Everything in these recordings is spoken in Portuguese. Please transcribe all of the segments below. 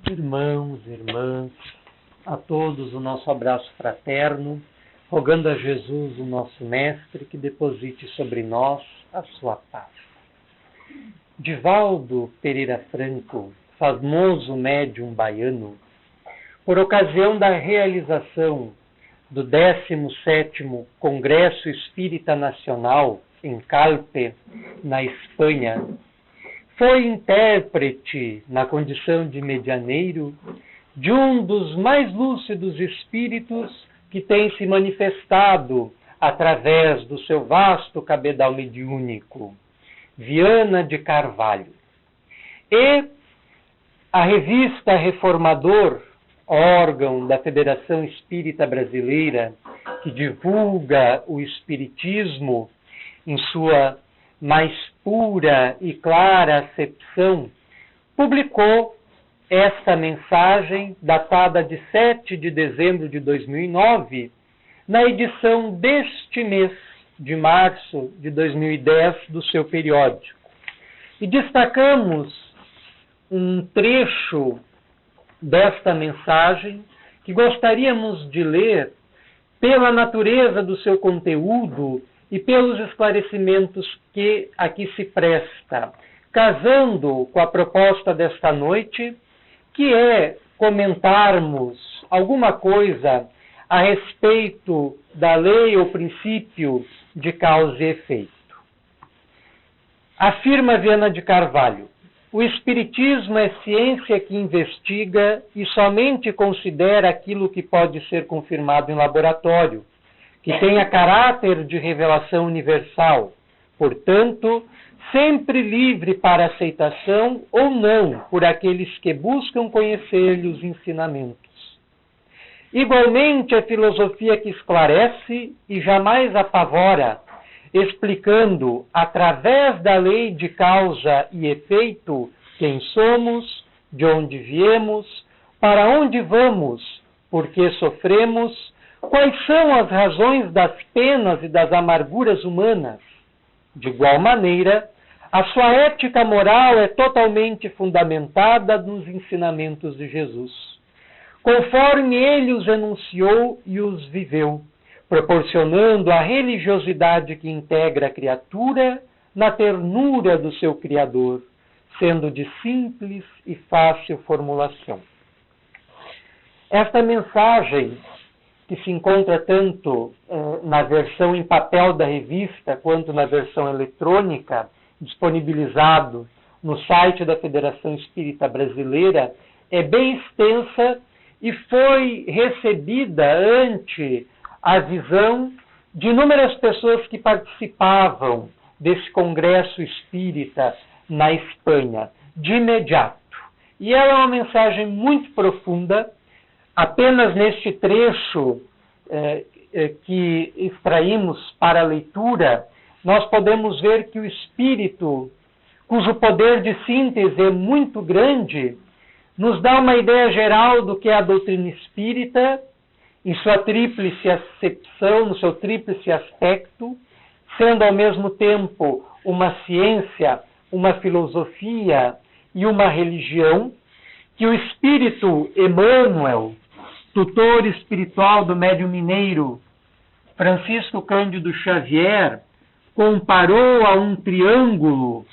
Irmãos, irmãs, a todos o nosso abraço fraterno, rogando a Jesus, o nosso Mestre, que deposite sobre nós a sua paz. Divaldo Pereira Franco, famoso médium baiano, por ocasião da realização do 17º Congresso Espírita Nacional em Calpe, na Espanha, foi intérprete, na condição de medianeiro, de um dos mais lúcidos espíritos que tem se manifestado através do seu vasto cabedal mediúnico, Viana de Carvalho. E a revista Reformador, órgão da Federação Espírita Brasileira, que divulga o espiritismo em sua mais pura e clara acepção, publicou esta mensagem, datada de 7 de dezembro de 2009, na edição deste mês, de março de 2010, do seu periódico. E destacamos um trecho desta mensagem que gostaríamos de ler pela natureza do seu conteúdo e pelos esclarecimentos que aqui se presta, casando com a proposta desta noite, que é comentarmos alguma coisa a respeito da lei ou princípio de causa e efeito. Afirma Viana de Carvalho: o Espiritismo é ciência que investiga e somente considera aquilo que pode ser confirmado em laboratório, que tenha caráter de revelação universal, portanto, sempre livre para aceitação ou não por aqueles que buscam conhecer-lhe os ensinamentos. Igualmente, a filosofia que esclarece e jamais apavora, explicando, através da lei de causa e efeito, quem somos, de onde viemos, para onde vamos, por que sofremos, quais são as razões das penas e das amarguras humanas. De igual maneira, a sua ética moral é totalmente fundamentada nos ensinamentos de Jesus, conforme ele os enunciou e os viveu, proporcionando a religiosidade que integra a criatura na ternura do seu Criador, sendo de simples e fácil formulação. Esta mensagem, que se encontra tanto na versão em papel da revista quanto na versão eletrônica, disponibilizado no site da Federação Espírita Brasileira, é bem extensa e foi recebida ante a visão de inúmeras pessoas que participavam desse congresso espírita na Espanha, de imediato. E ela é uma mensagem muito profunda. Apenas neste trecho que extraímos para a leitura, nós podemos ver que o espírito, cujo poder de síntese é muito grande, nos dá uma ideia geral do que é a doutrina espírita, em sua tríplice acepção, no seu tríplice aspecto, sendo ao mesmo tempo uma ciência, uma filosofia e uma religião, que o espírito Emmanuel, tutor espiritual do médium mineiro Francisco Cândido Xavier, comparou a um triângulo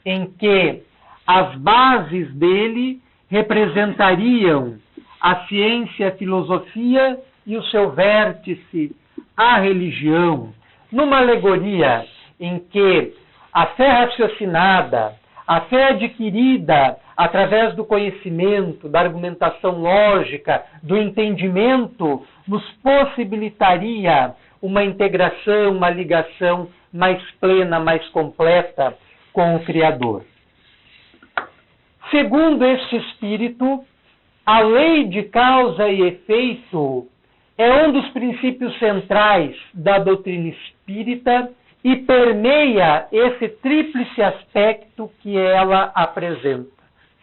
em que as bases dele representariam a ciência, a filosofia e o seu vértice, a religião, numa alegoria em que a fé raciocinada, a fé adquirida através do conhecimento, da argumentação lógica, do entendimento, nos possibilitaria uma integração, uma ligação mais plena, mais completa com o Criador. Segundo este espírito, a lei de causa e efeito é um dos princípios centrais da doutrina espírita e permeia esse tríplice aspecto que ela apresenta: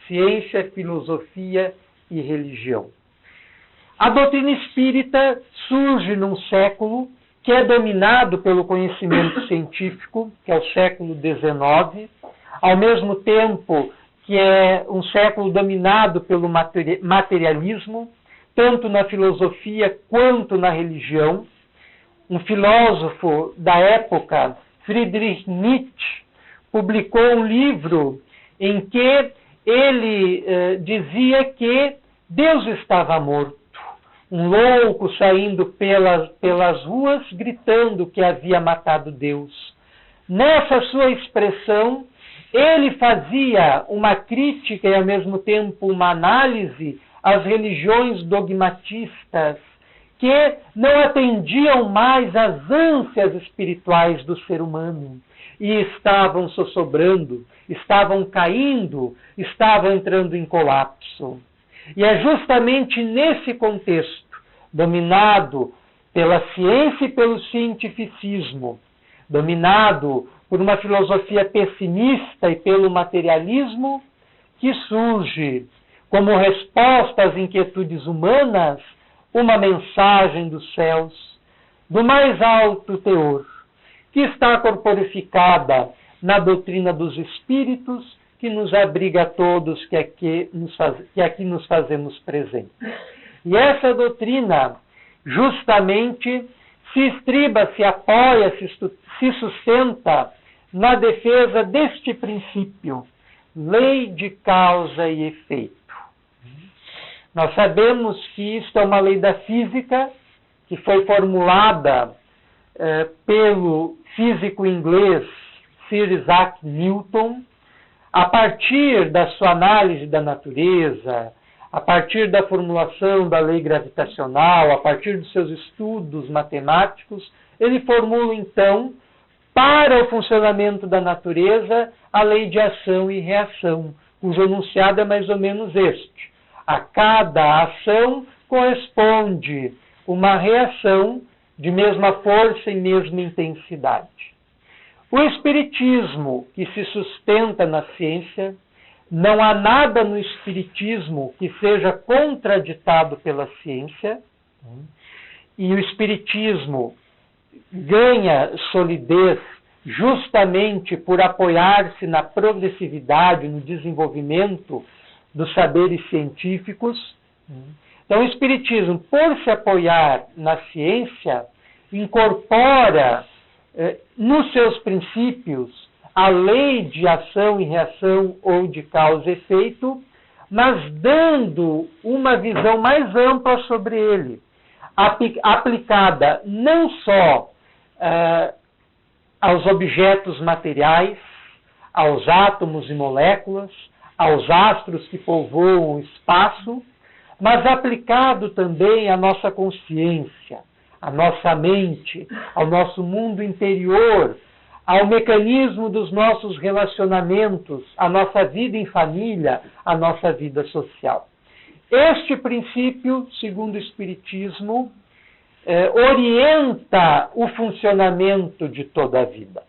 ciência, filosofia e religião. A doutrina espírita surge num século que é dominado pelo conhecimento científico, que é o século XIX, ao mesmo tempo que é um século dominado pelo materialismo, tanto na filosofia quanto na religião. Um filósofo da época, Friedrich Nietzsche, publicou um livro em que ele dizia que Deus estava morto. Um louco saindo pelas ruas gritando que havia matado Deus. Nessa sua expressão, ele fazia uma crítica e, ao mesmo tempo, uma análise às religiões dogmatistas que não atendiam mais às ânsias espirituais do ser humano e estavam sossobrando, estavam caindo, estavam entrando em colapso. E é justamente nesse contexto, dominado pela ciência e pelo cientificismo, dominado por uma filosofia pessimista e pelo materialismo, que surge, como resposta às inquietudes humanas, uma mensagem dos céus, do mais alto teor, que está corporificada na doutrina dos espíritos, que nos abriga a todos que aqui nos fazemos presentes. E essa doutrina, justamente, se estriba, se apoia, se sustenta na defesa deste princípio, lei de causa e efeito. Nós sabemos que isto é uma lei da física, que foi formulada pelo físico inglês Sir Isaac Newton, a partir da sua análise da natureza, a partir da formulação da lei gravitacional, a partir dos seus estudos matemáticos, ele formula, então, para o funcionamento da natureza, a lei de ação e reação, cujo enunciado é mais ou menos este. A cada ação corresponde uma reação de mesma força e mesma intensidade. O Espiritismo, que se sustenta na ciência, não há nada no Espiritismo que seja contraditado pela ciência, e o Espiritismo ganha solidez justamente por apoiar-se na progressividade, no desenvolvimento dos saberes científicos. Então, o Espiritismo, por se apoiar na ciência, incorpora nos seus princípios a lei de ação e reação ou de causa e efeito, mas dando uma visão mais ampla sobre ele, aplicada não só aos objetos materiais, aos átomos e moléculas, aos astros que povoam o espaço, mas aplicado também à nossa consciência, à nossa mente, ao nosso mundo interior, ao mecanismo dos nossos relacionamentos, à nossa vida em família, à nossa vida social. Este princípio, segundo o Espiritismo, orienta o funcionamento de toda a vida.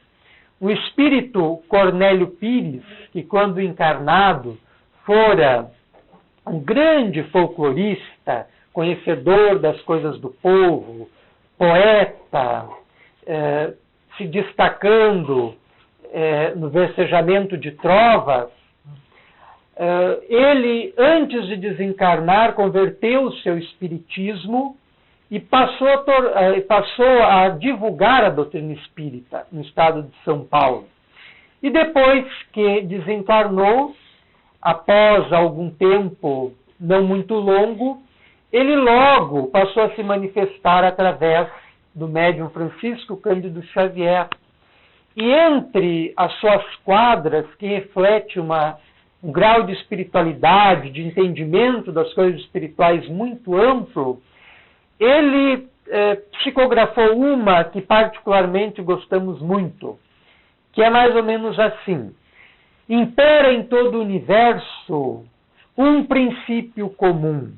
O espírito Cornélio Pires, que quando encarnado fora um grande folclorista, conhecedor das coisas do povo, poeta, se destacando no versejamento de trovas, ele, antes de desencarnar, converteu o seu espiritismo e passou a divulgar a doutrina espírita no estado de São Paulo. E depois que desencarnou, após algum tempo não muito longo, ele logo passou a se manifestar através do médium Francisco Cândido Xavier. E entre as suas quadras, que reflete um grau de espiritualidade, de entendimento das coisas espirituais muito amplo, ele psicografou uma que particularmente gostamos muito, que é mais ou menos assim: impera em todo o universo um princípio comum.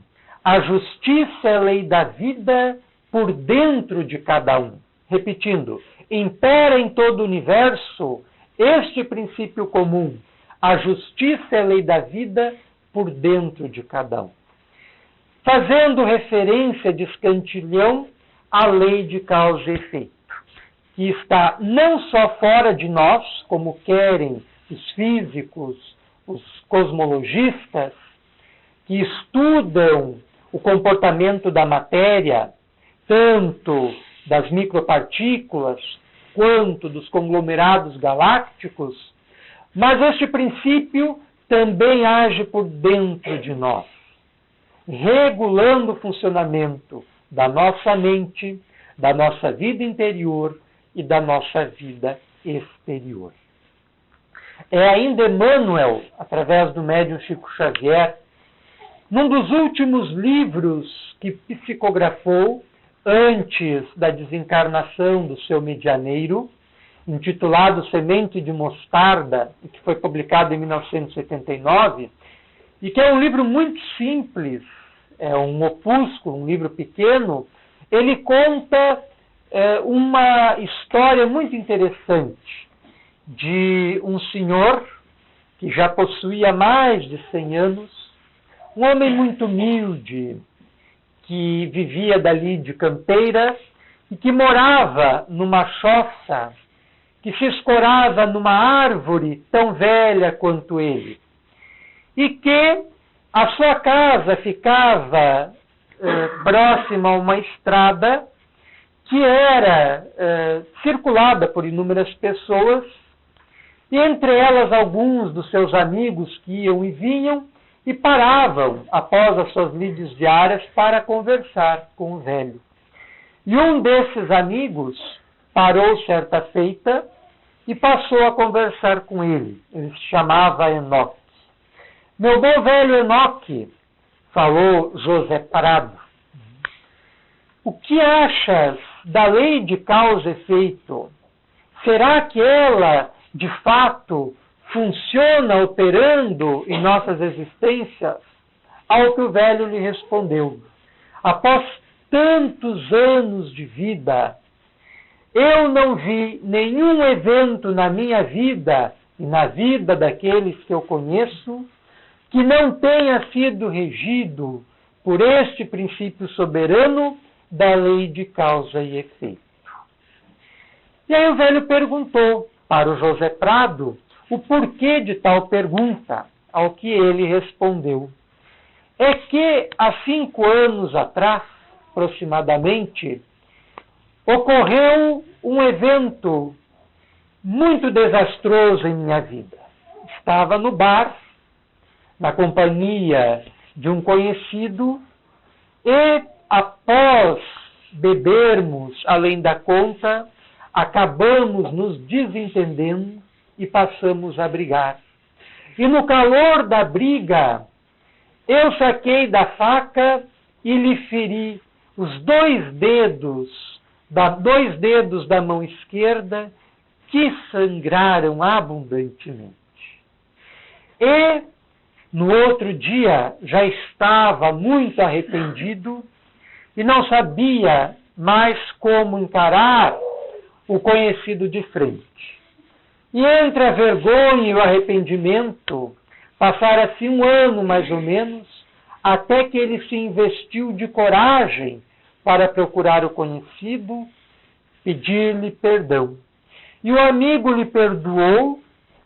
A justiça é a lei da vida por dentro de cada um. Repetindo, impera em todo o universo este princípio comum. A justiça é a lei da vida por dentro de cada um. Fazendo referência de escantilhão à lei de causa e efeito, que está não só fora de nós, como querem os físicos, os cosmologistas, que estudam o comportamento da matéria, tanto das micropartículas quanto dos conglomerados galácticos, mas este princípio também age por dentro de nós, regulando o funcionamento da nossa mente, da nossa vida interior e da nossa vida exterior. É ainda Emmanuel, através do médium Chico Xavier, num dos últimos livros que psicografou antes da desencarnação do seu medianeiro, intitulado Semente de Mostarda, que foi publicado em 1979, e que é um livro muito simples, é um opúsculo, um livro pequeno. Ele conta uma história muito interessante de um senhor que já possuía mais de 100 anos, um homem muito humilde, que vivia dali de campeira e que morava numa choça que se escorava numa árvore tão velha quanto ele, e que a sua casa ficava próxima a uma estrada que era circulada por inúmeras pessoas, e entre elas alguns dos seus amigos que iam e vinham e paravam após as suas lides diárias para conversar com o velho. E um desses amigos parou certa feita e passou a conversar com ele. Ele se chamava Enoque. Meu bom velho Enoque, falou José Prado, o que achas da lei de causa e efeito? Será que ela, de fato, funciona operando em nossas existências? Ao que o velho lhe respondeu: após tantos anos de vida, eu não vi nenhum evento na minha vida e na vida daqueles que eu conheço que não tenha sido regido por este princípio soberano da lei de causa e efeito. E aí o velho perguntou para o José Prado o porquê de tal pergunta, ao que ele respondeu: é que há 5 anos atrás, aproximadamente, ocorreu um evento muito desastroso em minha vida. Estava no bar, na companhia de um conhecido, e após bebermos além da conta, acabamos nos desentendendo e passamos a brigar. E no calor da briga, eu saquei da faca e lhe feri os 2 dedos da mão esquerda, que sangraram abundantemente. E no outro dia já estava muito arrependido e não sabia mais como encarar o conhecido de frente. E entre a vergonha e o arrependimento, passara-se 1 ano mais ou menos, até que ele se investiu de coragem para procurar o conhecido, pedir-lhe perdão. E o amigo lhe perdoou,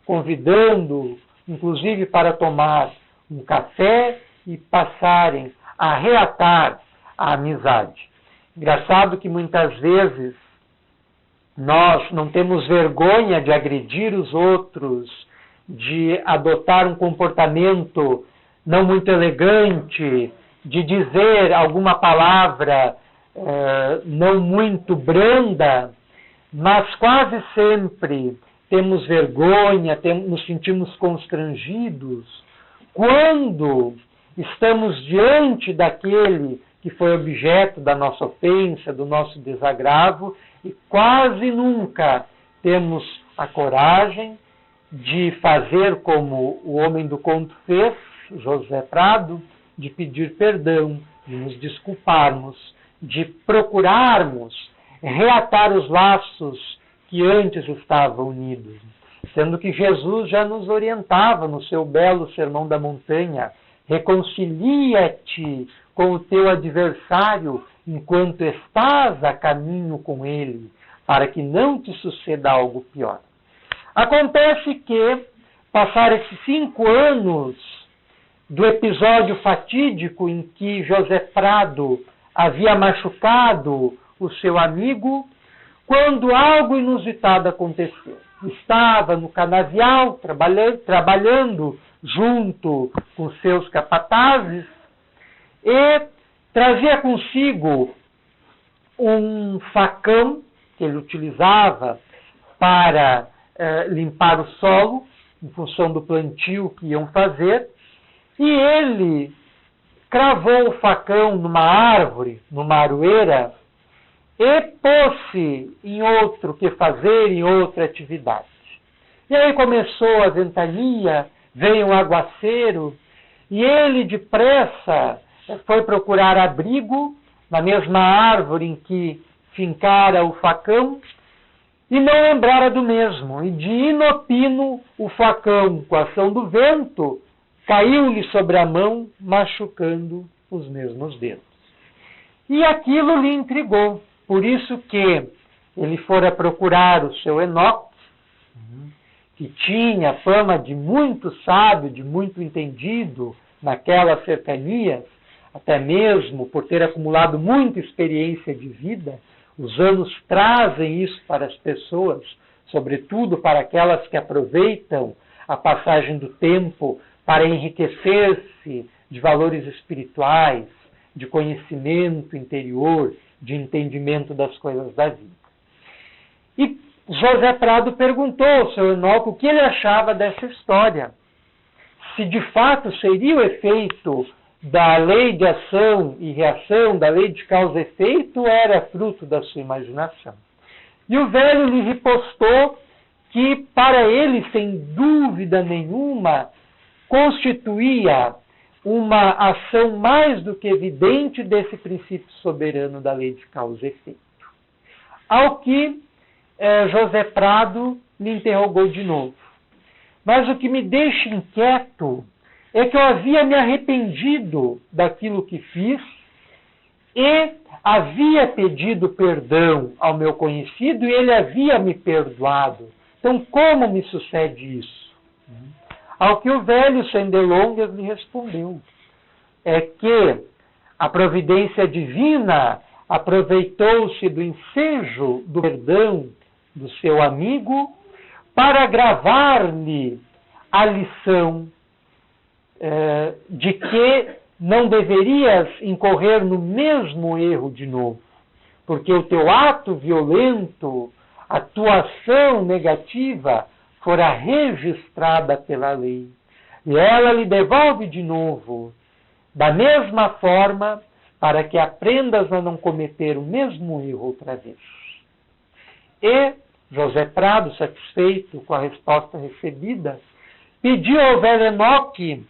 convidando-o, inclusive, para tomar um café e passarem a reatar a amizade. Engraçado que muitas vezes nós não temos vergonha de agredir os outros, de adotar um comportamento não muito elegante, de dizer alguma palavra não muito branda, mas quase sempre temos vergonha, nos sentimos constrangidos quando estamos diante daquele que foi objeto da nossa ofensa, do nosso desagravo, e quase nunca temos a coragem de fazer como o homem do conto fez, José Prado, de pedir perdão, de nos desculparmos, de procurarmos reatar os laços que antes estavam unidos. Sendo que Jesus já nos orientava no seu belo Sermão da Montanha: reconcilia-te com o teu adversário enquanto estás a caminho com ele, para que não te suceda algo pior. Acontece que, passar esses 5 anos do episódio fatídico em que José Prado havia machucado o seu amigo, quando algo inusitado aconteceu. Estava no canavial, trabalhando junto com seus capatazes, e trazia consigo um facão que ele utilizava para limpar o solo, em função do plantio que iam fazer, e ele cravou o facão numa árvore, numa aroeira, e pôs-se em outro que fazer, em outra atividade. E aí começou a ventania, veio um aguaceiro, e ele depressa foi procurar abrigo na mesma árvore em que fincara o facão, e não lembrara do mesmo. E de inopino, o facão, com a ação do vento, caiu-lhe sobre a mão, machucando os mesmos dedos. E aquilo lhe intrigou. Por isso que ele fora procurar o seu Enoque, que tinha fama de muito sábio, de muito entendido naquelas cercanias, até mesmo por ter acumulado muita experiência de vida. Os anos trazem isso para as pessoas, sobretudo para aquelas que aproveitam a passagem do tempo para enriquecer-se de valores espirituais, de conhecimento interior, de entendimento das coisas da vida. E José Prado perguntou ao seu Enoque o que ele achava dessa história. Se de fato seria o efeito da lei de ação e reação, da lei de causa e efeito, era fruto da sua imaginação. E o velho lhe ripostou que, para ele, sem dúvida nenhuma, constituía uma ação mais do que evidente desse princípio soberano da lei de causa e efeito. Ao que José Prado me interrogou de novo. Mas o que me deixa inquieto é que eu havia me arrependido daquilo que fiz e havia pedido perdão ao meu conhecido e ele havia me perdoado. Então, como me sucede isso? Ao que o velho, sem delongas, me respondeu. É que a providência divina aproveitou-se do ensejo do perdão do seu amigo para gravar-lhe a lição de que não deverias incorrer no mesmo erro de novo, porque o teu ato violento, a tua ação negativa, fora registrada pela lei. E ela lhe devolve de novo, da mesma forma, para que aprendas a não cometer o mesmo erro outra vez. E José Prado, satisfeito com a resposta recebida, pediu ao velho Enoque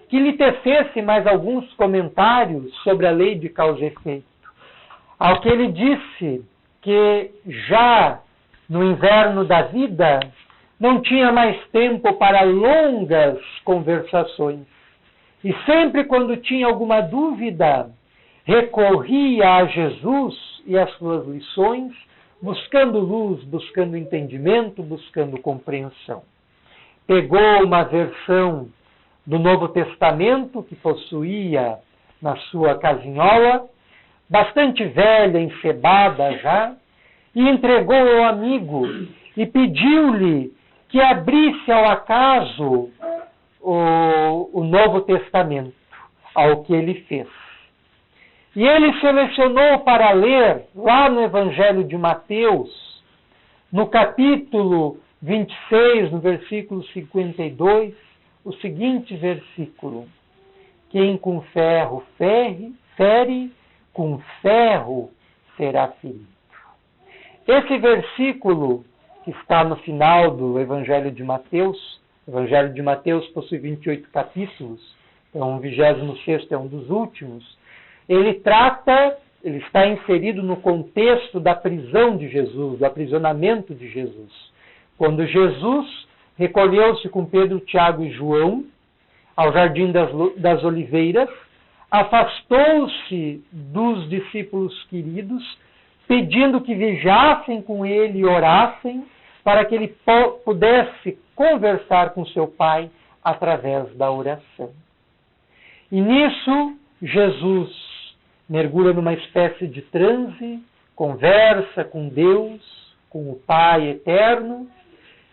que lhe tecesse mais alguns comentários sobre a lei de causa e efeito. Ao que ele disse que já no inverno da vida não tinha mais tempo para longas conversações. E sempre quando tinha alguma dúvida, recorria a Jesus e às suas lições, buscando luz, buscando entendimento, buscando compreensão. Pegou uma versão do Novo Testamento que possuía na sua casinhola, bastante velha, encebada já, e entregou ao amigo e pediu-lhe que abrisse ao acaso o Novo Testamento, ao que ele fez. E ele selecionou para ler, lá no Evangelho de Mateus, no capítulo 26, no versículo 52, o seguinte versículo: quem com ferro fere, com ferro será ferido. Esse versículo, que está no final do Evangelho de Mateus, o Evangelho de Mateus possui 28 capítulos, então o 26º é um dos últimos, ele está inserido no contexto da prisão de Jesus, do aprisionamento de Jesus. Quando Jesus recolheu-se com Pedro, Tiago e João ao Jardim das Oliveiras, afastou-se dos discípulos queridos, pedindo que vigiassem com ele e orassem, para que ele pudesse conversar com seu Pai através da oração. E nisso, Jesus mergulha numa espécie de transe, conversa com Deus, com o Pai eterno,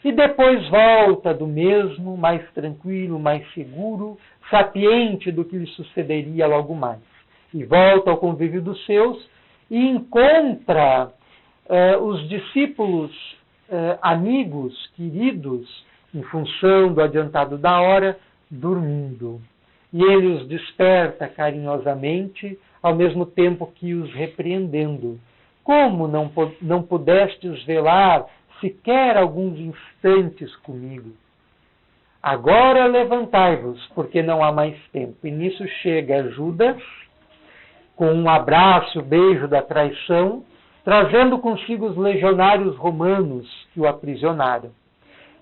e depois volta do mesmo, mais tranquilo, mais seguro, sapiente do que lhe sucederia logo mais. E volta ao convívio dos seus e encontra os discípulos amigos, queridos, em função do adiantado da hora, dormindo. E ele os desperta carinhosamente, ao mesmo tempo que os repreendendo. Como não pudestes velar sequer alguns instantes comigo? Agora levantai-vos, porque não há mais tempo. E nisso chega Judas, com um abraço, beijo da traição, trazendo consigo os legionários romanos que o aprisionaram.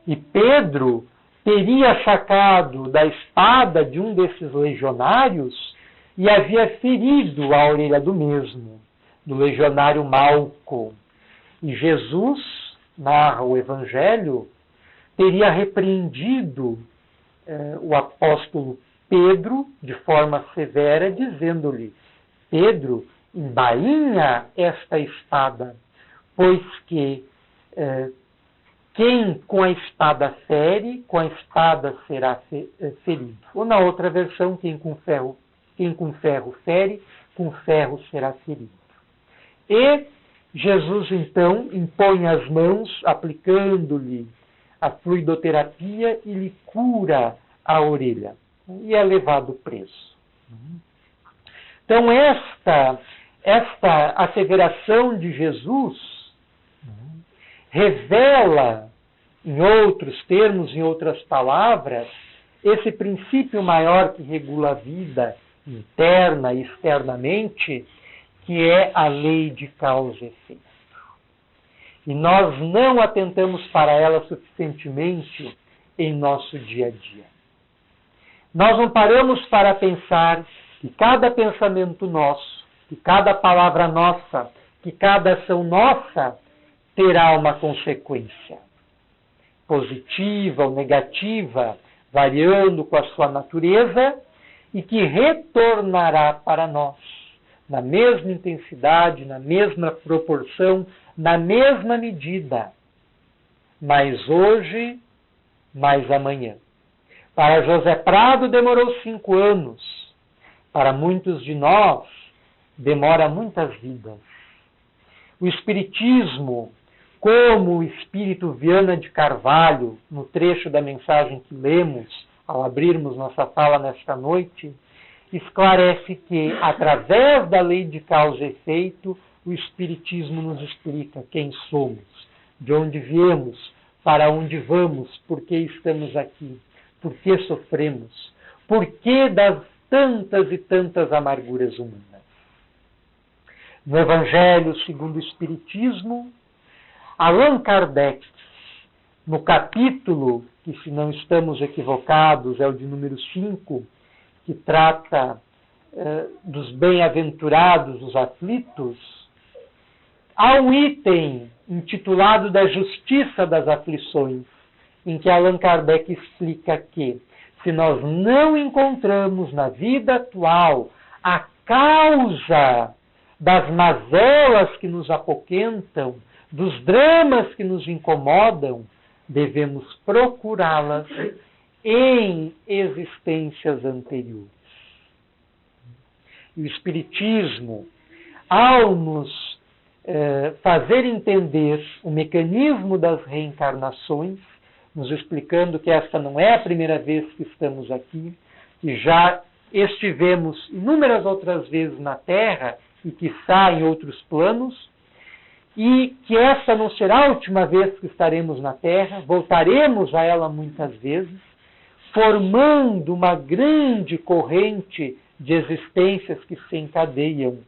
E Pedro teria sacado da espada de um desses legionários e havia ferido a orelha do mesmo, do legionário Malco. E Jesus, narra o Evangelho, teria repreendido o apóstolo Pedro de forma severa, dizendo-lhe: Pedro, embainha esta espada, pois que quem com a espada fere, com a espada será ferido. Ou na outra versão, quem com ferro fere, com ferro será ferido. E Jesus, então, impõe as mãos, aplicando-lhe a fluidoterapia e lhe cura a orelha. E é levado preso. Então, esta asseveração de Jesus revela, em outros termos, em outras palavras, esse princípio maior que regula a vida interna e externamente, que é a lei de causa e efeito. E nós não atentamos para ela suficientemente em nosso dia a dia. Nós não paramos para pensar que cada pensamento nosso, que cada palavra nossa, que cada ação nossa terá uma consequência, positiva ou negativa, variando com a sua natureza, e que retornará para nós, na mesma intensidade, na mesma proporção, na mesma medida, mais hoje, mais amanhã. Para José Prado demorou 5 anos, para muitos de nós demora muitas vidas. O Espiritismo, como o Espírito Viana de Carvalho, no trecho da mensagem que lemos, ao abrirmos nossa fala nesta noite, esclarece que, através da lei de causa e efeito, o Espiritismo nos explica quem somos, de onde viemos, para onde vamos, por que estamos aqui, por que sofremos, por que das tantas e tantas amarguras humanas. No Evangelho segundo o Espiritismo, Allan Kardec, no capítulo, que se não estamos equivocados, é o de número 5, que trata dos bem-aventurados, os aflitos, há um item intitulado da Justiça das Aflições, em que Allan Kardec explica que, se nós não encontramos na vida atual a causa das mazelas que nos apoquentam, dos dramas que nos incomodam, devemos procurá-las em existências anteriores. E o Espiritismo, ao nos fazer entender o mecanismo das reencarnações, nos explicando que esta não é a primeira vez que estamos aqui, que já estivemos inúmeras outras vezes na Terra e quiçá em outros planos, e que essa não será a última vez que estaremos na Terra, voltaremos a ela muitas vezes, formando uma grande corrente de existências que se encadeiam,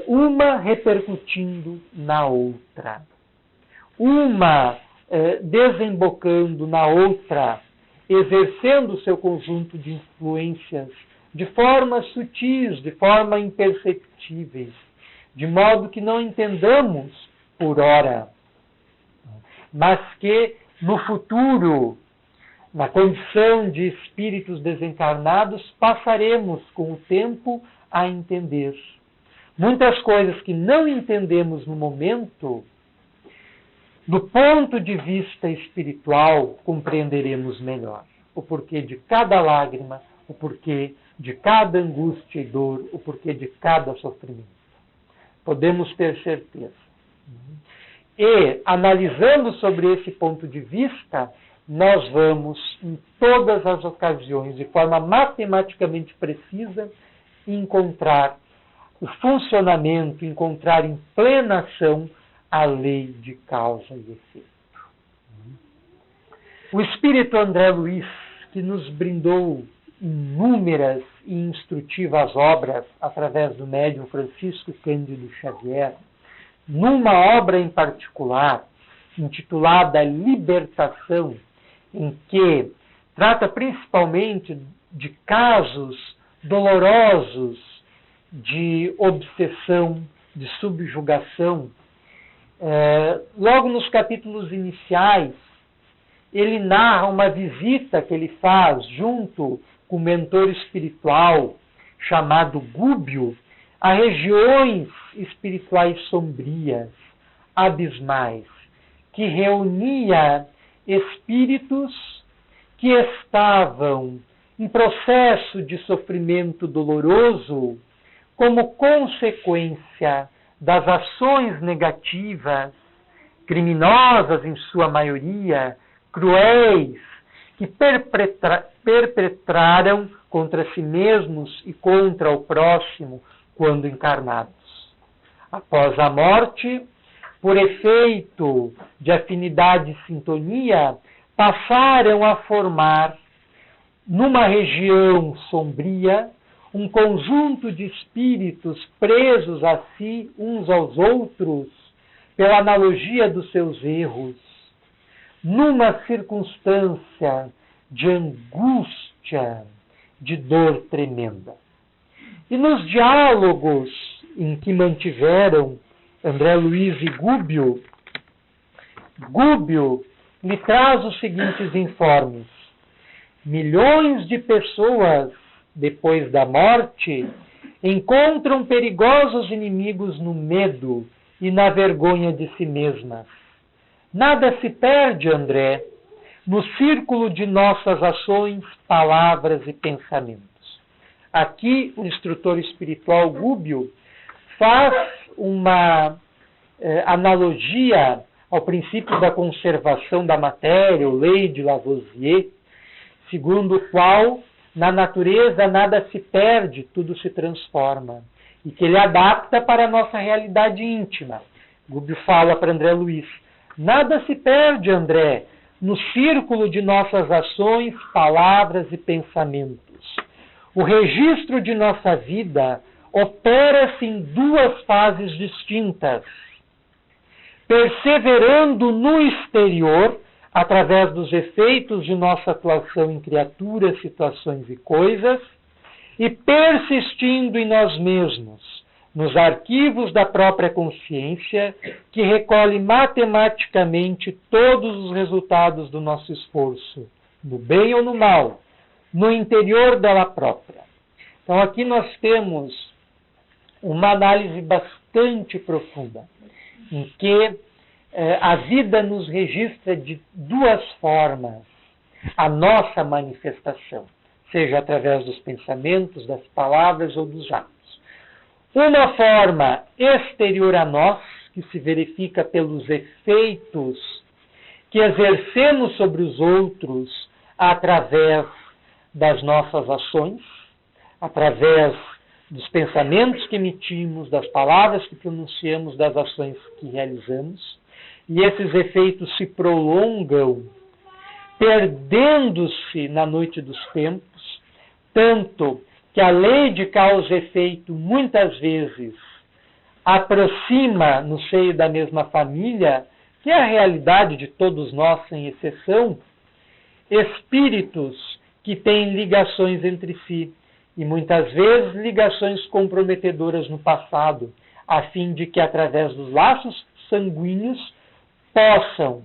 uma repercutindo na outra, uma desembocando na outra, exercendo o seu conjunto de influências de formas sutis, de forma imperceptíveis, de modo que não entendamos por hora, mas que no futuro, na condição de espíritos desencarnados, passaremos com o tempo a entender. Muitas coisas que não entendemos no momento, do ponto de vista espiritual, compreenderemos melhor. O porquê de cada lágrima, o porquê de cada angústia e dor, o porquê de cada sofrimento. Podemos ter certeza. E, analisando sobre esse ponto de vista, nós vamos, em todas as ocasiões, de forma matematicamente precisa, encontrar o funcionamento, encontrar em plena ação a lei de causa e efeito. O Espírito André Luiz, que nos brindou inúmeras e instrutivas obras através do médium Francisco Cândido Xavier, numa obra em particular, intitulada Libertação, em que trata principalmente de casos dolorosos de obsessão, de subjugação. Logo nos capítulos iniciais, ele narra uma visita que ele faz junto com o mentor espiritual chamado Gúbio a regiões espirituais sombrias, abismais, que reunia espíritos que estavam em processo de sofrimento doloroso como consequência das ações negativas, criminosas em sua maioria, cruéis, que perpetraram contra si mesmos e contra o próximo quando encarnados. Após a morte, por efeito de afinidade e sintonia, passaram a formar, numa região sombria, um conjunto de espíritos presos a si, uns aos outros, pela analogia dos seus erros, numa circunstância de angústia, de dor tremenda. E nos diálogos em que mantiveram André Luiz e Gúbio, Gúbio lhe traz os seguintes informes: milhões de pessoas, depois da morte, encontram perigosos inimigos no medo e na vergonha de si mesmas. Nada se perde, André, no círculo de nossas ações, palavras e pensamentos. Aqui, o instrutor espiritual Gúbio faz uma analogia ao princípio da conservação da matéria, ou lei de Lavoisier, segundo o qual, na natureza, nada se perde, tudo se transforma, e que ele adapta para a nossa realidade íntima. Gúbio fala para André Luiz: nada se perde, André, no círculo de nossas ações, palavras e pensamentos. O registro de nossa vida opera-se em duas fases distintas, perseverando no exterior, através dos efeitos de nossa atuação em criaturas, situações e coisas, e persistindo em nós mesmos, nos arquivos da própria consciência, que recolhe matematicamente todos os resultados do nosso esforço, no bem ou no mal, no interior dela própria. Então aqui nós temos uma análise bastante profunda, em que a vida nos registra de duas formas a nossa manifestação, seja através dos pensamentos, das palavras ou dos atos. Uma forma exterior a nós, que se verifica pelos efeitos que exercemos sobre os outros através das nossas ações, através dos pensamentos que emitimos, das palavras que pronunciamos, das ações que realizamos. E esses efeitos se prolongam, perdendo-se na noite dos tempos, tanto que a lei de causa e efeito muitas vezes aproxima no seio da mesma família, que é a realidade de todos nós, sem exceção, espíritos que têm ligações entre si, e muitas vezes ligações comprometedoras no passado, a fim de que através dos laços sanguíneos possam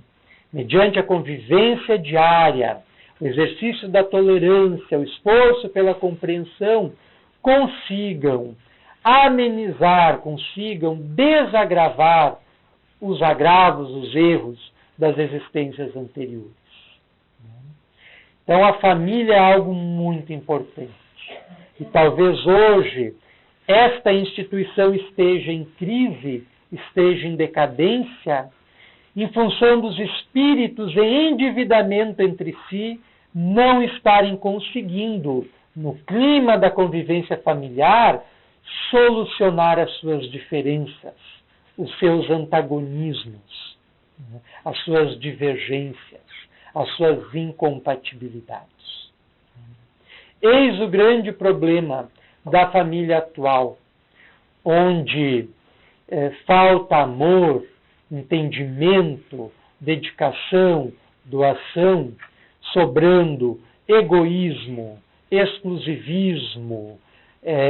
mediante a convivência diária, o exercício da tolerância, o esforço pela compreensão, consigam amenizar, consigam desagravar os agravos, os erros das existências anteriores. Então, a família é algo muito importante. E talvez hoje esta instituição esteja em crise, esteja em decadência, em função dos espíritos em endividamento entre si não estarem conseguindo, no clima da convivência familiar, solucionar as suas diferenças, os seus antagonismos, as suas divergências, as suas incompatibilidades. Eis o grande problema da família atual, onde falta amor, entendimento, dedicação, doação, sobrando egoísmo, exclusivismo,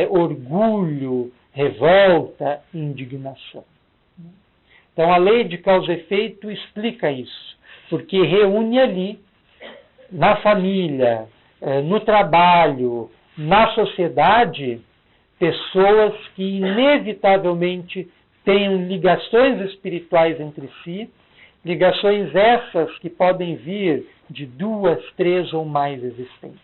orgulho, revolta e indignação. Então, a lei de causa e efeito explica isso, porque reúne ali, na família, no trabalho, na sociedade, pessoas que inevitavelmente tenham ligações espirituais entre si, ligações essas que podem vir de 2, 3 ou mais existências.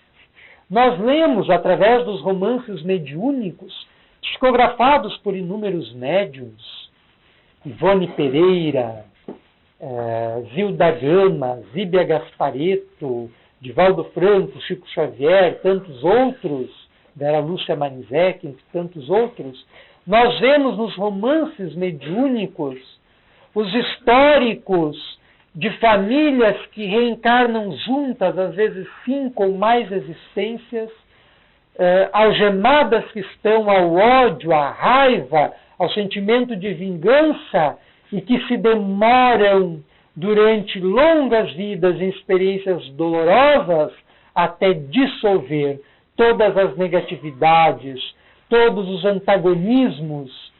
Nós lemos, através dos romances mediúnicos, psicografados por inúmeros médiuns, Ivone Pereira, Zilda Gama, Zíbia Gasparetto, Divaldo Franco, Chico Xavier, tantos outros, Vera Lúcia Manizek, entre tantos outros, nós vemos nos romances mediúnicos os históricos de famílias que reencarnam juntas, às vezes 5 ou mais existências, algemadas que estão ao ódio, à raiva, ao sentimento de vingança e que se demoram durante longas vidas em experiências dolorosas até dissolver todas as negatividades, todos os antagonismos,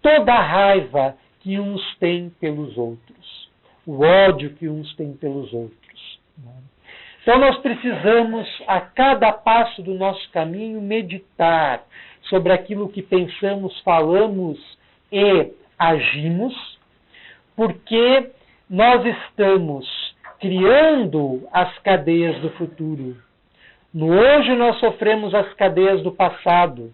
toda a raiva que uns têm pelos outros, o ódio que uns têm pelos outros. Então nós precisamos, a cada passo do nosso caminho, meditar sobre aquilo que pensamos, falamos e agimos, porque nós estamos criando as cadeias do futuro. No hoje nós sofremos as cadeias do passado,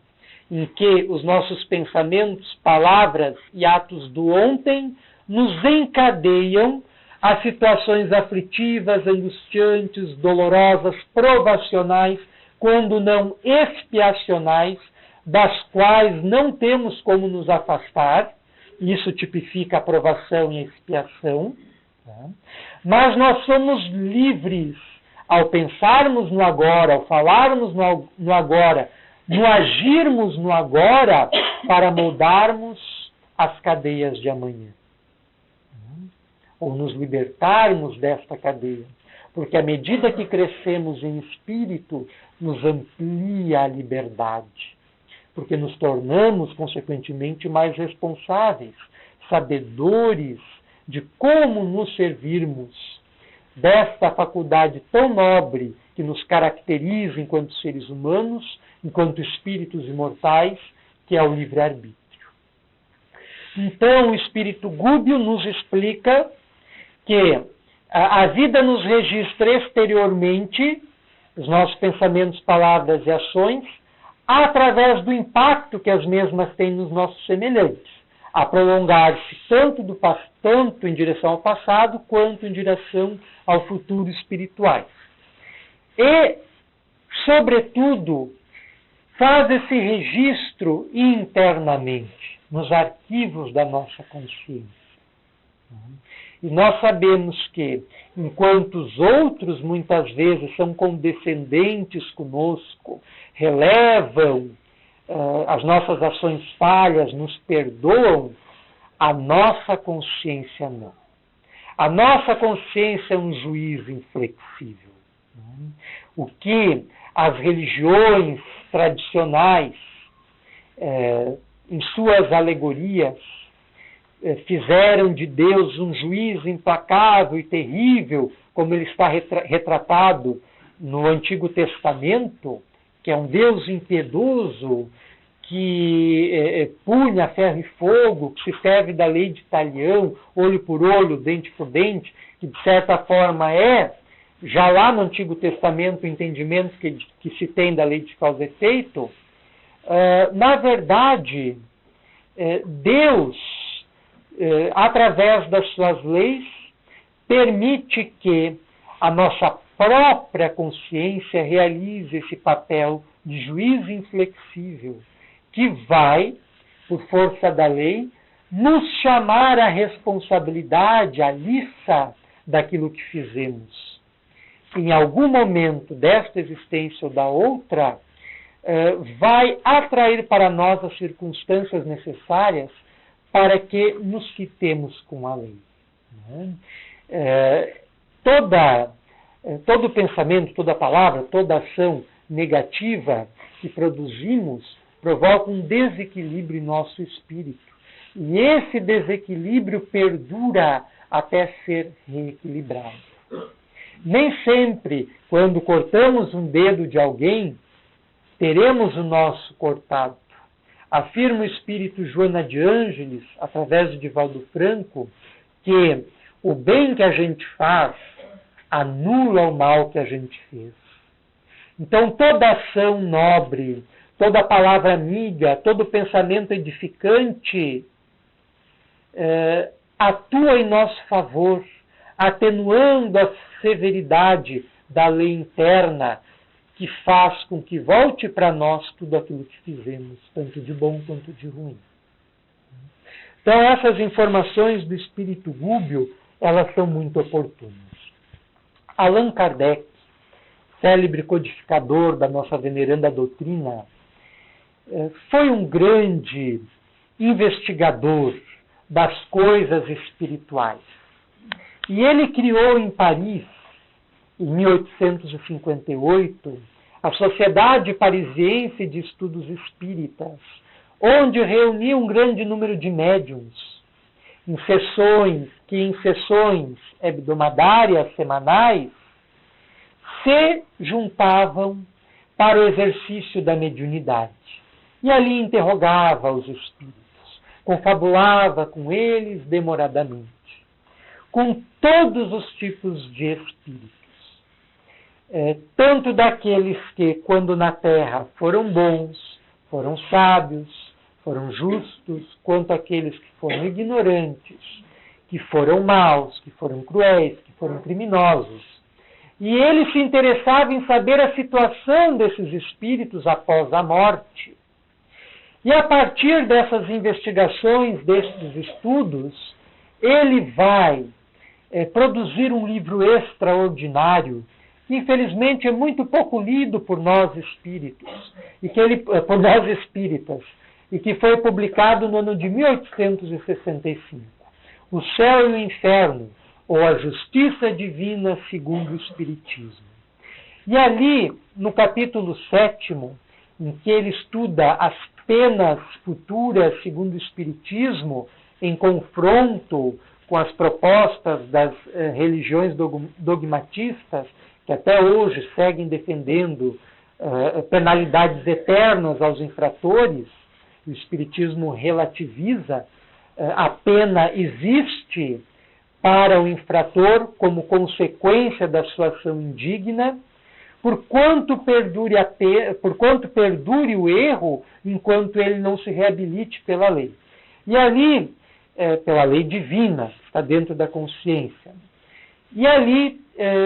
em que os nossos pensamentos, palavras e atos do ontem nos encadeiam a situações aflitivas, angustiantes, dolorosas, provacionais, quando não expiacionais, das quais não temos como nos afastar. Isso tipifica a provação e a expiação. Mas nós somos livres ao pensarmos no agora, ao falarmos no agora, no agirmos no agora, para moldarmos as cadeias de amanhã. Ou nos libertarmos desta cadeia. Porque à medida que crescemos em espírito, nos amplia a liberdade. Porque nos tornamos, consequentemente, mais responsáveis, sabedores de como nos servirmos desta faculdade tão nobre que nos caracteriza enquanto seres humanos, enquanto espíritos imortais, que é o livre-arbítrio. Então, o espírito Gúbio nos explica que a vida nos registra exteriormente, os nossos pensamentos, palavras e ações, através do impacto que as mesmas têm nos nossos semelhantes, a prolongar-se tanto em direção ao passado, quanto em direção ao futuro espirituais. E, sobretudo, faz esse registro internamente, nos arquivos da nossa consciência. E nós sabemos que, enquanto os outros muitas vezes são condescendentes conosco, relevam as nossas ações falhas, nos perdoam, a nossa consciência não. A nossa consciência é um juiz inflexível. O que as religiões tradicionais, em suas alegorias, fizeram de Deus um juiz implacável e terrível, como ele está retratado no Antigo Testamento, que é um Deus impiedoso, que pune a ferro e fogo, que se serve da lei de talião, olho por olho, dente por dente, que de certa forma já lá no Antigo Testamento, o entendimento que se tem da lei de causa e efeito. Na verdade, Deus, através das suas leis, permite que a nossa própria consciência realize esse papel de juiz inflexível, que vai, por força da lei, nos chamar à responsabilidade, à liça daquilo que fizemos. Em algum momento desta existência ou da outra, vai atrair para nós as circunstâncias necessárias para que nos quitemos com a lei. Todo pensamento, toda palavra, toda ação negativa que produzimos provoca um desequilíbrio em nosso espírito. E esse desequilíbrio perdura até ser reequilibrado. Nem sempre, quando cortamos um dedo de alguém, teremos o nosso cortado. Afirma o espírito Joana de Ângeles, através de Divaldo Franco, que o bem que a gente faz anula o mal que a gente fez. Então, toda ação nobre, toda palavra amiga, todo pensamento edificante atua em nosso favor, atenuando a severidade da lei interna, que faz com que volte para nós tudo aquilo que fizemos, tanto de bom quanto de ruim. Então, essas informações do espírito Gúbio, elas são muito oportunas. Allan Kardec, célebre codificador da nossa veneranda doutrina, foi um grande investigador das coisas espirituais. E ele criou em Paris, em 1858, a Sociedade Parisiense de Estudos Espíritas, onde reunia um grande número de médiuns, em sessões hebdomadárias, semanais, se juntavam para o exercício da mediunidade. E ali interrogava os espíritos, confabulava com eles demoradamente, com todos os tipos de espíritos. Tanto daqueles que, quando na terra, foram bons, foram sábios, foram justos, quanto aqueles que foram ignorantes, que foram maus, que foram cruéis, que foram criminosos. E ele se interessava em saber a situação desses espíritos após a morte. E a partir dessas investigações, desses estudos, ele vai produzir um livro extraordinário, que infelizmente é muito pouco lido por nós espíritos, por nós espíritas, e que foi publicado no ano de 1865. O Céu e o Inferno, ou a Justiça Divina segundo o Espiritismo. E ali, no capítulo 7º, em que ele estuda as penas futuras segundo o Espiritismo, em confronto com as propostas das religiões dogmatistas, que até hoje seguem defendendo penalidades eternas aos infratores, o Espiritismo relativiza, a pena existe para o infrator como consequência da sua ação indigna, por quanto perdure o erro, enquanto ele não se reabilite pela lei. E ali, pela lei divina, que está dentro da consciência. E ali,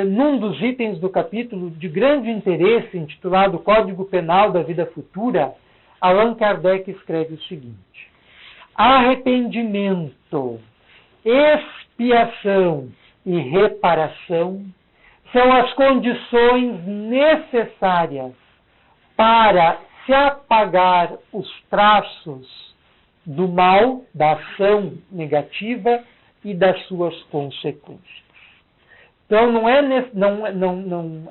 num dos itens do capítulo de grande interesse, intitulado Código Penal da Vida Futura, Allan Kardec escreve o seguinte: arrependimento, expiação e reparação são as condições necessárias para se apagar os traços do mal, da ação negativa e das suas consequências. Então, não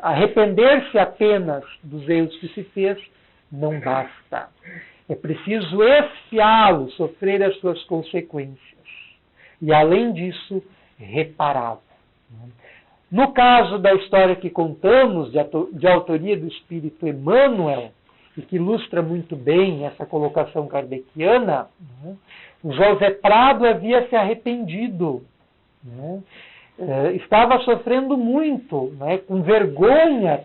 arrepender-se apenas dos erros que se fez não basta. É preciso expiá-los, sofrer as suas consequências. e, além disso, repará-lo. No caso da história que contamos, de autoria do Espírito Emmanuel, e que ilustra muito bem essa colocação kardeciana, o José Prado havia se arrependido, estava sofrendo muito, com vergonha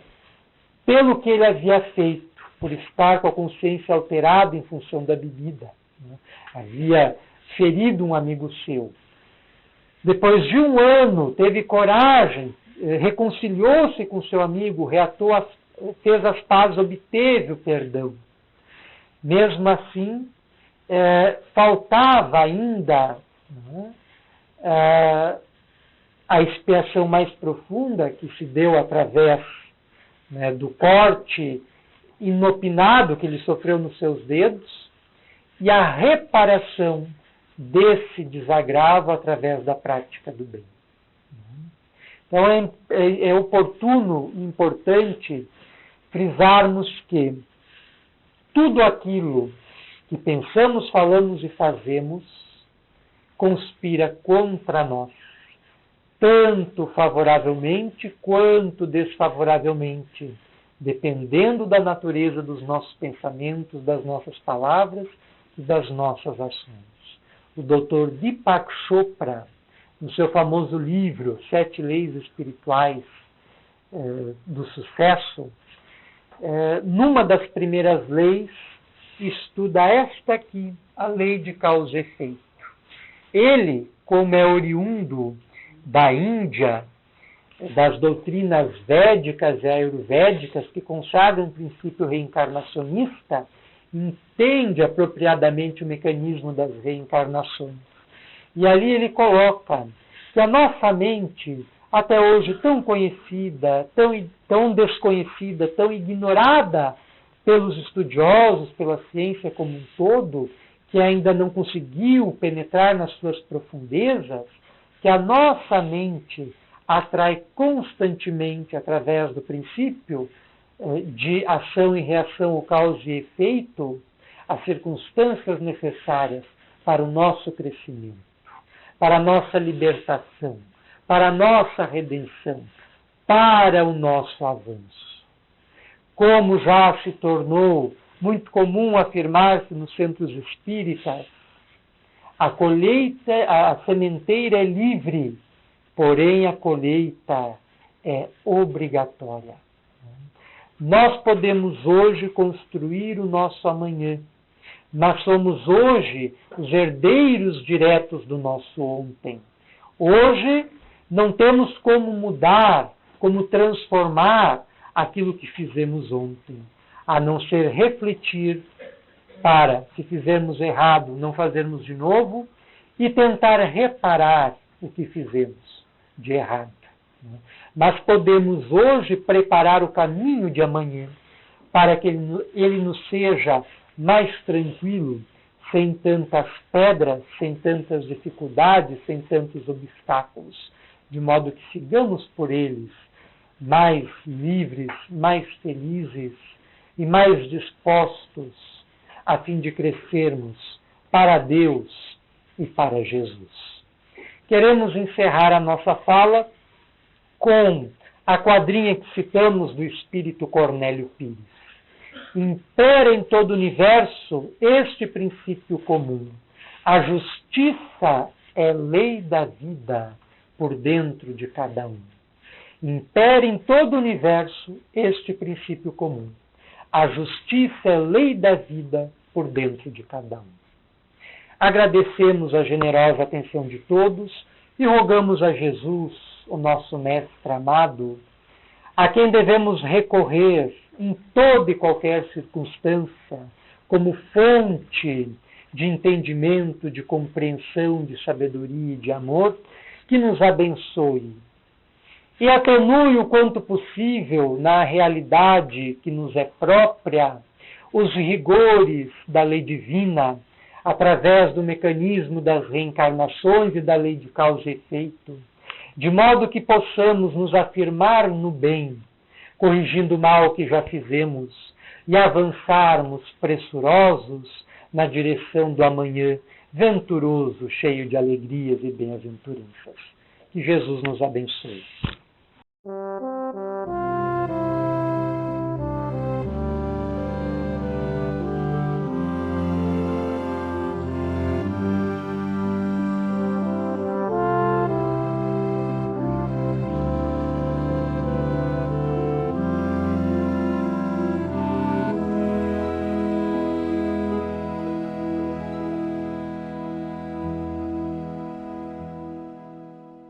pelo que ele havia feito, por estar com a consciência alterada em função da bebida. Havia ferido um amigo seu. Depois de um ano, teve coragem, reconciliou-se com seu amigo, fez as pazes, obteve o perdão. Mesmo assim, faltava ainda a expiação mais profunda, que se deu através do corte inopinado que ele sofreu nos seus dedos, e a reparação desse desagravo através da prática do bem. Então é oportuno e importante frisarmos que tudo aquilo que pensamos, falamos e fazemos conspira contra nós, tanto favoravelmente quanto desfavoravelmente, dependendo da natureza dos nossos pensamentos, das nossas palavras e das nossas ações. O Dr. Deepak Chopra, no seu famoso livro 7 Leis Espirituais do Sucesso, numa das primeiras leis, estuda esta aqui, a lei de causa e efeito. Ele, como é oriundo da Índia, das doutrinas védicas e ayurvédicas que consagram o princípio reencarnacionista, entende apropriadamente o mecanismo das reencarnações. E ali ele coloca que a nossa mente, até hoje tão conhecida, tão desconhecida, tão ignorada pelos estudiosos, pela ciência como um todo, que ainda não conseguiu penetrar nas suas profundezas, que a nossa mente atrai constantemente, através do princípio de ação e reação, o causa e efeito, as circunstâncias necessárias para o nosso crescimento, para a nossa libertação, para a nossa redenção, para o nosso avanço. Como já se tornou muito comum afirmar-se nos centros espíritas, a sementeira é livre, porém a colheita é obrigatória. Nós podemos hoje construir o nosso amanhã. Nós somos hoje os herdeiros diretos do nosso ontem. Hoje não temos como mudar, como transformar aquilo que fizemos ontem, a não ser refletir para, se fizermos errado, não fazermos de novo e tentar reparar o que fizemos de errado. Mas podemos hoje preparar o caminho de amanhã para que ele nos seja mais tranquilo, sem tantas pedras, sem tantas dificuldades, sem tantos obstáculos, de modo que sigamos por eles mais livres, mais felizes e mais dispostos a fim de crescermos para Deus e para Jesus. Queremos encerrar a nossa fala com a quadrinha que citamos do Espírito Cornélio Pires. Impera em todo o universo este princípio comum. A justiça é lei da vida por dentro de cada um. Impera em todo o universo este princípio comum. A justiça é lei da vida por dentro de cada um. Agradecemos a generosa atenção de todos e rogamos a Jesus, o nosso Mestre amado, a quem devemos recorrer em toda e qualquer circunstância, como fonte de entendimento, de compreensão, de sabedoria e de amor, que nos abençoe e atenue o quanto possível na realidade que nos é própria os rigores da lei divina, através do mecanismo das reencarnações e da lei de causa e efeito, de modo que possamos nos afirmar no bem, corrigindo o mal que já fizemos, e avançarmos pressurosos na direção do amanhã, venturoso, cheio de alegrias e bem-aventuranças. Que Jesus nos abençoe.